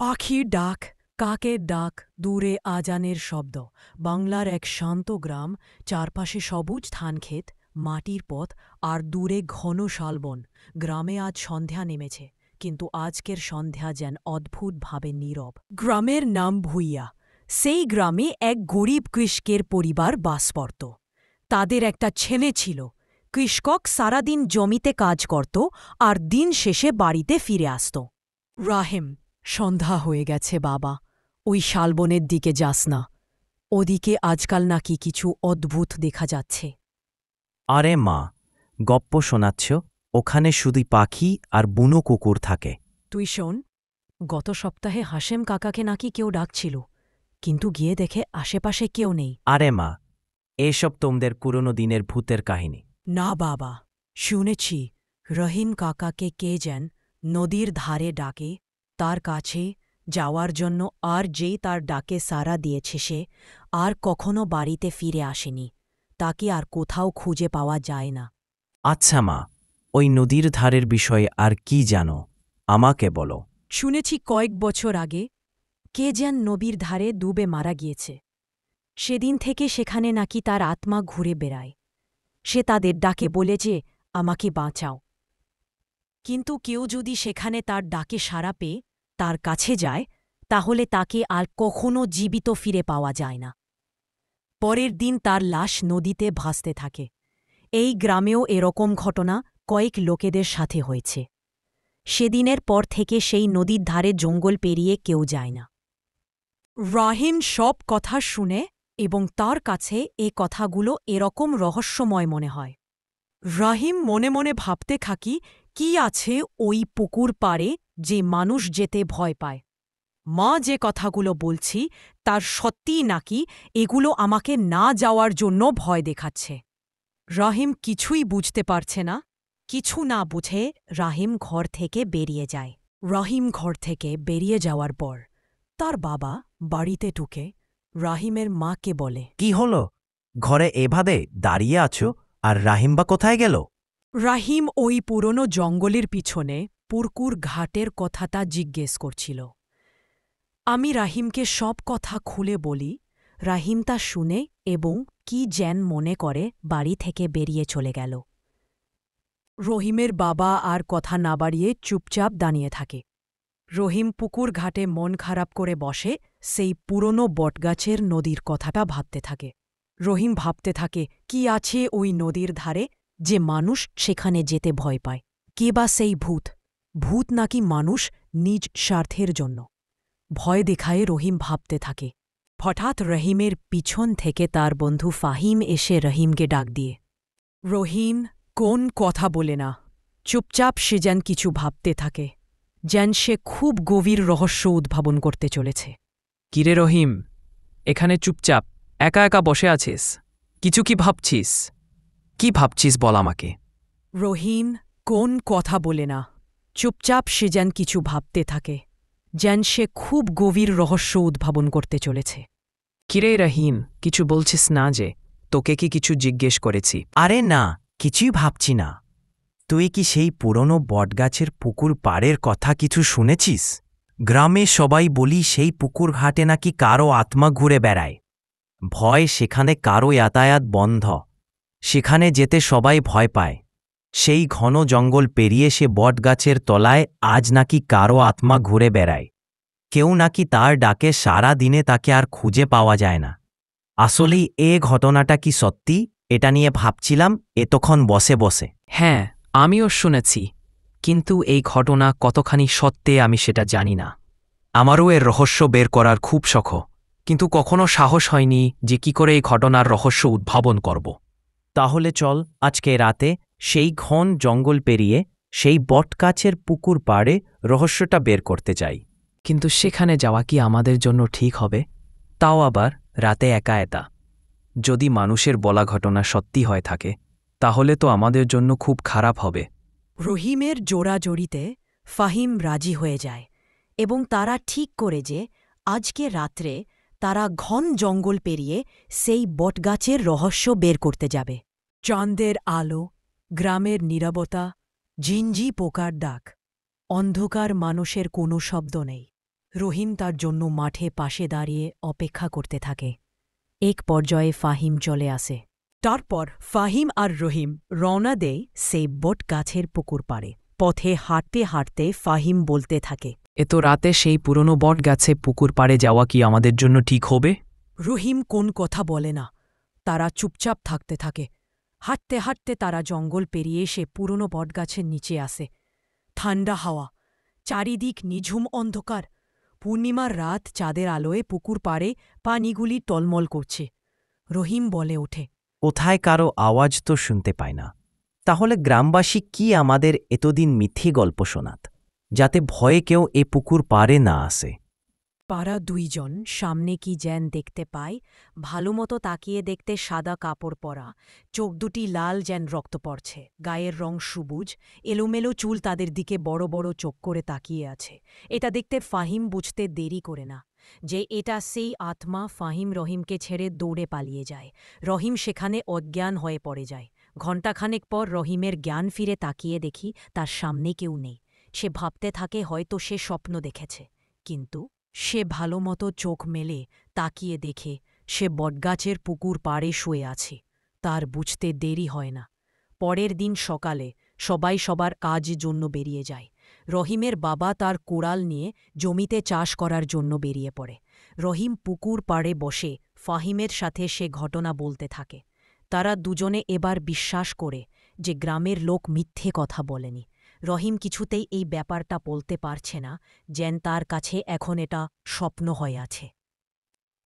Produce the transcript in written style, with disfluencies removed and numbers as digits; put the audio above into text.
পাখির ডাক, কাকের ডাক, দূরে আজানের শব্দ। বাংলার এক শান্ত গ্রাম, চারপাশে সবুজ ধানক্ষেত, মাটির পথ আর দূরে ঘন শালবন। গ্রামে আজ সন্ধ্যা নেমেছে, কিন্তু আজকের সন্ধ্যা যেন অদ্ভুতভাবে নীরব। গ্রামের নাম ভূঁইয়া। সেই গ্রামে এক গরিব কৃষকের পরিবার বাস করত। তাদের একটা ছেলে ছিল। কৃষক সারাদিন জমিতে কাজ করত আর দিন শেষে বাড়িতে ফিরে আসত। রাহেম, সন্ধ্যা হয়ে গেছে বাবা, ওই শালবনের দিকে যাস না। ওদিকে আজকাল নাকি কিছু অদ্ভুত দেখা যাচ্ছে। আরে মা, গপ্প শোনাচ্ছ? ওখানে শুধু পাখি আর বুনো কুকুর থাকে। তুই শোন, গত সপ্তাহে হাশেম কাকাকে নাকি কেউ ডাকছিল, কিন্তু গিয়ে দেখে আশেপাশে কেউ নেই। আরে মা, এসব তোমাদের পুরনো দিনের ভূতের কাহিনী। না বাবা, শুনেছি রহিম কাকাকে কে যেন নদীর ধারে ডাকে, তার কাছে যাওয়ার জন্য, আর যেই তার ডাকে সাড়া দিয়েছে সে আর কখনো বাড়িতে ফিরে আসেনি। তাকে আর কোথাও খুঁজে পাওয়া যায় না। আচ্ছা মা, ওই নদীর ধারের বিষয়ে আর কি জানো, আমাকে বলো। শুনেছি কয়েক বছর আগে কে যেন নদীর ধারে ডুবে মারা গিয়েছে। সেদিন থেকে সেখানে নাকি তার আত্মা ঘুরে বেড়ায়। সে তাদের ডাকে বলে যে, আমাকে বাঁচাও। কিন্তু কেউ যদি সেখানে তার ডাকে সাড়া পেয়ে তার কাছে যায়, তাহলে তাকে আর কখনো জীবিত ফিরে পাওয়া যায় না। পরের দিন তার লাশ নদীতে ভাসতে থাকে। এই গ্রামেও এরকম ঘটনা কয়েক লোকেদের সাথে হয়েছে। সেদিনের পর থেকে সেই নদীর ধারে জঙ্গল পেরিয়ে কেউ যায় না। রাহিম সব কথা শুনে এবং তার কাছে এ কথাগুলো এরকম রহস্যময় মনে হয়। রাহিম মনে মনে ভাবতে থাকি, কি আছে ওই পুকুর পাড়ে যে মানুষ যেতে ভয় পায়। মা যে কথাগুলো বলছি তার সত্যিই নাকি এগুলো আমাকে না যাওয়ার জন্য ভয় দেখাচ্ছে। রাহিম কিছুই বুঝতে পারছে না। কিছু না বুঝে রাহিম ঘর থেকে বেরিয়ে যায়। রাহিম ঘর থেকে বেরিয়ে যাওয়ার পর তার বাবা বাড়িতে ঢুকে রাহিমের মাকে বলে, কি হলো? ঘরে এভাবে দাঁড়িয়ে আছো, আর রাহিম্বা কোথায় গেল? রাহিম ওই পুরনো জঙ্গলের পিছনে পুরকুর ঘাটের কথাটা জিজ্ঞেস করছিল। আমি রাহিমকে সব কথা খুলে বলি। রাহিম তা শুনে এবং কি যেন মনে করে বাড়ি থেকে বেরিয়ে চলে গেল। রহিমের বাবা আর কথা না বাড়িয়ে চুপচাপ দাঁড়িয়ে থাকে। রহিম পুকুর ঘাটে মন খারাপ করে বসে সেই পুরনো বটগাছের নদীর কথাটা ভাবতে থাকে। রহিম ভাবতে থাকে, কি আছে ওই নদীর ধারে যে মানুষ সেখানে যেতে ভয় পায়। কে বা সেই ভূত? ভূত নাকি মানুষ নিজ স্বার্থের জন্য ভয় দেখায়? রহিম ভাবতে থাকে। হঠাৎ রহিমের পিছন থেকে তার বন্ধু ফাহিম এসে রহিমকে ডাক দিয়ে, রহিম কোন কথা বলে না। চুপচাপ সে যেন কিছু ভাবতে থাকে, যেন সে খুব গভীর রহস্য উদ্ভাবন করতে চলেছে। কিরে রহিম, এখানে চুপচাপ একা একা বসে আছিস? কিছু কি ভাবছিস? কি ভাবছিস বল আমাকে। রহিম কোন কথা বলে না। চুপচাপ সে যেন কিছু ভাবতে থাকে, যেন সে খুব গভীর রহস্য উদ্ভাবন করতে চলেছে। কিরে রহিম, কিছু বলছিস না যে? তোকে কি কিছু জিজ্ঞেস করেছি? আরে না, কিছুই ভাবছি না। তুই কি সেই পুরনো বটগাছের পুকুর পাড়ের কথা কিছু শুনেছিস? গ্রামে সবাই বলি সেই পুকুর ঘাটে নাকি কারো আত্মা ঘুরে বেড়ায়। ভয় সেখানে কারো যাতায়াত বন্ধ। সেখানে যেতে সবাই ভয় পায়। সেই ঘন জঙ্গল পেরিয়ে সে বটগাছের তলায় আজ নাকি কারো আত্মা ঘুরে বেড়ায়। কেউ নাকি তার ডাকে সারা দিনে তাকে আর খুঁজে পাওয়া যায় না। আসলেই এ ঘটনাটা কি সত্যি? এটা নিয়ে ভাবছিলাম এতক্ষণ বসে বসে। হ্যাঁ, আমিও শুনেছি, কিন্তু এই ঘটনা কতখানি সত্যি আমি সেটা জানি না। আমারও এর রহস্য বের করার খুব শখ, কিন্তু কখনো সাহস হয়নি যে কি করে এই ঘটনার রহস্য উদ্ভাবন করব। তাহলে চল আজকে রাতে সেই ঘন জঙ্গল পেরিয়ে সেই বটগাছের পুকুর পাড়ে রহস্যটা বের করতে যাই। কিন্তু সেখানে যাওয়া কি আমাদের জন্য ঠিক হবে? তাও আবার রাতে একা একা। যদি মানুষের বলা ঘটনা সত্যি হয়ে থাকে, তাহলে তো আমাদের জন্য খুব খারাপ হবে। রহিমের জোড়াজড়িতে ফাহিম রাজি হয়ে যায় এবং তারা ঠিক করে যে আজকে রাত্রে তারা ঘন জঙ্গল পেরিয়ে সেই বটগাছের রহস্য বের করতে যাবে। চাঁদের আলো, গ্রামের নীরবতা, ঝিঞ্জি পোকার ডাক, অন্ধকার, মানুষের কোনো শব্দ নেই। রহিম তার জন্য মাঠে পাশে দাঁড়িয়ে অপেক্ষা করতে থাকে। এক পর্যায়ে ফাহিম চলে আসে। তারপর ফাহিম আর রহিম রওনা দেয় সেই বট গাছের পুকুর পাড়ে। পথে হাঁটতে হাঁটতে ফাহিম বলতে থাকে, এত রাতে সেই পুরনো বট গাছে পুকুর পাড়ে যাওয়া কি আমাদের জন্য ঠিক হবে? রহিম কোন কথা বলে না। তারা চুপচাপ থাকতে থাকে। হাঁটতে হাঁটতে তারা জঙ্গল পেরিয়ে সে পুরনো বটগাছের নিচে আসে। ঠান্ডা হাওয়া, চারিদিক নিঝুম অন্ধকার। পূর্ণিমার রাত চাঁদের আলোয় পুকুর পাড়ে পানিগুলি টলমল করছে। রহিম বলে ওঠে, কোথায় কারো আওয়াজ তো শুনতে পায় না। তাহলে গ্রামবাসী কি আমাদের এতদিন মিথ্যে গল্প শোনাত, যাতে ভয়ে কেউ এ পুকুর পাড়ে না আসে? পাড়া দুইজন সামনে কি যেন দেখতে পায়। ভালোমতো তাকিয়ে দেখতে সাদা কাপড় পরা, চোখ দুটি লাল যেন রক্ত পড়ছে, গায়ের রং সবুজ, এলোমেলো চুল তাদের দিকে বড় বড় চোখ করে তাকিয়ে আছে। এটা দেখতে ফাহিম বুঝতে দেরি করে না যে এটা সেই আত্মা। ফাহিম রহিমকে ছেড়ে দৌড়ে পালিয়ে যায়। রহিম সেখানে অজ্ঞান হয়ে পড়ে যায়। ঘণ্টাখানেক পর রহিমের জ্ঞান ফিরে তাকিয়ে দেখি তার সামনে কেউ নেই। সে ভাবতে থাকে হয়তো সে স্বপ্ন দেখেছে, কিন্তু সে ভালোমতো চোখ মেলে তাকিয়ে দেখে সে বটগাছের পুকুর পাড়ে শুয়ে আছে। তার বুঝতে দেরি হয় না। পরের দিন সকালে সবাই সবার কাজের জন্য বেরিয়ে যায়। রহিমের বাবা তার কোড়াল নিয়ে জমিতে চাষ করার জন্য বেরিয়ে পড়ে। রহিম পুকুর পাড়ে বসে ফাহিমের সাথে সে ঘটনা বলতে থাকে। তারা দুজনে এবার বিশ্বাস করে যে গ্রামের লোক মিথ্যে কথা বলেনি। রহিম কিছুতেই এই ব্যাপারটা বলতে পারছে না, যেন তার কাছে এখন এটা স্বপ্ন হয়ে আছে।